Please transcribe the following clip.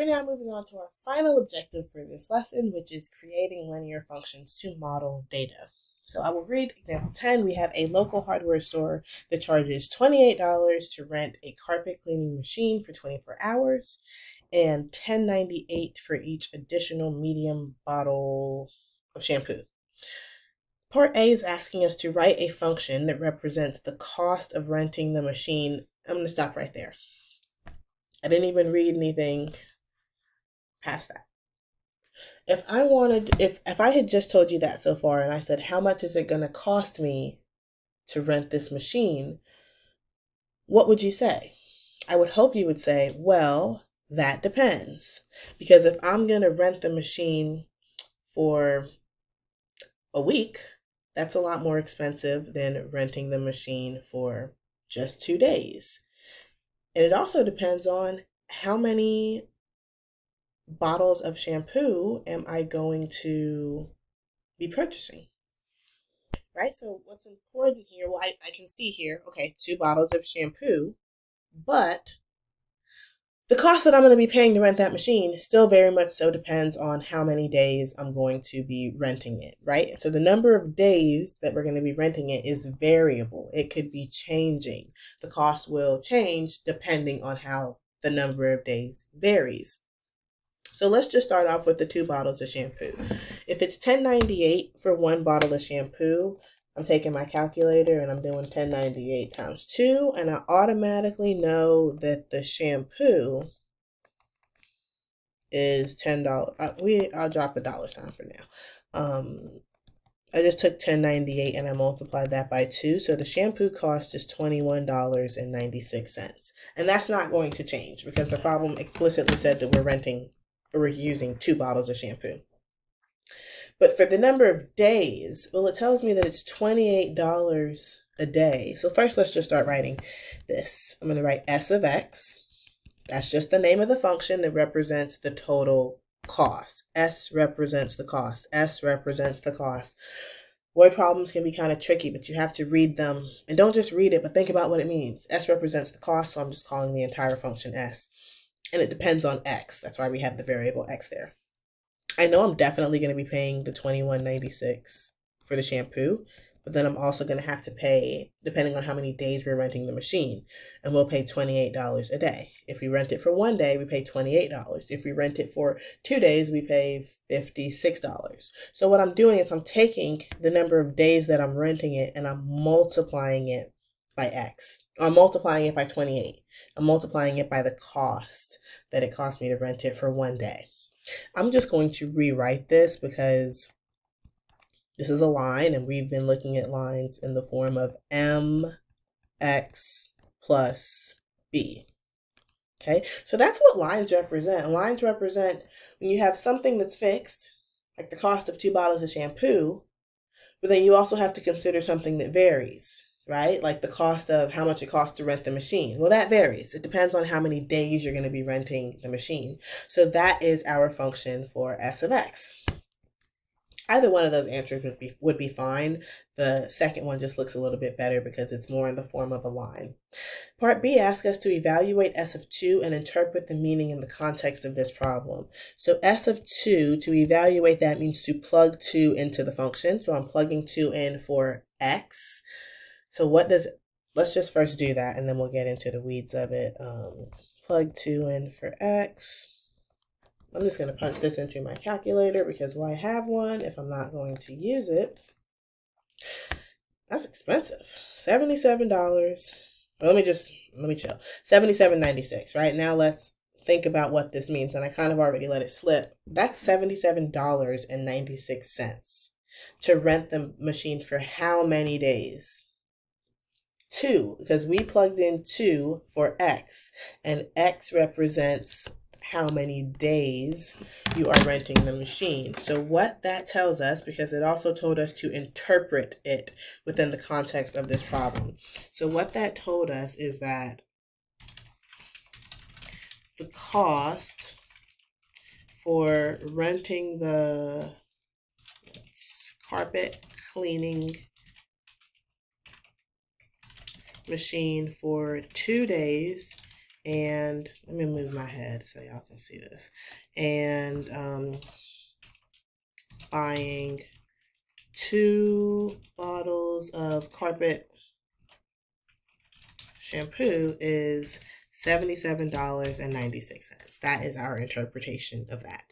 We're now moving on to our final objective for this lesson, which is creating linear functions to model data. So I will read example 10. We have a local hardware store that charges $28 to rent a carpet cleaning machine for 24 hours and $10.98 for each additional medium bottle of shampoo. Part A is asking us to write a function that represents the cost of renting the machine. I'm going to stop right there. I didn't even read anything past that. If I had just told you that so far and I said, how much is it going to cost me to rent this machine? What would you say? I would hope you would say, well, that depends. Because if I'm going to rent the machine for a week, that's a lot more expensive than renting the machine for just 2 days. And it also depends on how many bottles of shampoo am I going to be purchasing, right? So what's important here, well, I can see here, okay, 2 bottles of shampoo, but the cost that I'm going to be paying to rent that machine still very much so depends on how many days I'm going to be renting it, right? So the number of days that we're going to be renting it is variable. It could be changing. The cost will change depending on how the number of days varies. So let's just start off with the 2 bottles of shampoo. If it's $10.98 for 1 bottle of shampoo, I'm taking my calculator and I'm doing $10.98 times 2, and I automatically know that the shampoo is $10. I'll drop the dollar sign for now. I just took $10.98 and I multiplied that by 2, so the shampoo cost is $21.96, and that's not going to change because the problem explicitly said that we're using 2 bottles of shampoo. But for the number of days, well, it tells me that it's $28 a day. So first, let's just start writing this. I'm going to write S of X. That's just the name of the function that represents the total cost. S represents the cost. S represents the cost. Word problems can be kind of tricky, but you have to read them. And don't just read it, but think about what it means. S represents the cost, so I'm just calling the entire function S. And it depends on X. That's why we have the variable X there. I know I'm definitely going to be paying the $21.96 for the shampoo, but then I'm also going to have to pay, depending on how many days we're renting the machine, and we'll pay $28 a day. If we rent it for 1 day, we pay $28. If we rent it for 2 days, we pay $56. So what I'm doing is I'm taking the number of days that I'm renting it and I'm multiplying it by X. I'm multiplying it by 28. I'm multiplying it by the cost that it cost me to rent it for 1 day. I'm just going to rewrite this because this is a line and we've been looking at lines in the form of mx plus b. Okay, so that's what lines represent. Lines represent when you have something that's fixed, like the cost of 2 bottles of shampoo, but then you also have to consider something that varies, right? Like the cost of how much it costs to rent the machine. Well, that varies. It depends on how many days you're going to be renting the machine. So that is our function for S of X. Either one of those answers would be fine. The second one just looks a little bit better because it's more in the form of a line. Part B asks us to evaluate S of 2 and interpret the meaning in the context of this problem. So S of 2, to evaluate that means to plug 2 into the function. So I'm plugging 2 in for X. So let's just first do that and then we'll get into the weeds of it. Plug 2 in for X. I'm just going to punch this into my calculator because why have one if I'm not going to use it? That's expensive. $77. Let me chill. $77.96, right? Now let's think about what this means. And I kind of already let it slip. That's $77.96 to rent the machine for how many days? 2, because we plugged in 2 for X, and X represents how many days you are renting the machine. So what that tells us, because it also told us to interpret it within the context of this problem. So what that told us is that the cost for renting the carpet cleaning machine for 2 days And let me move my head so y'all can see this. And buying 2 bottles of carpet shampoo is $77.96. That is our interpretation of that.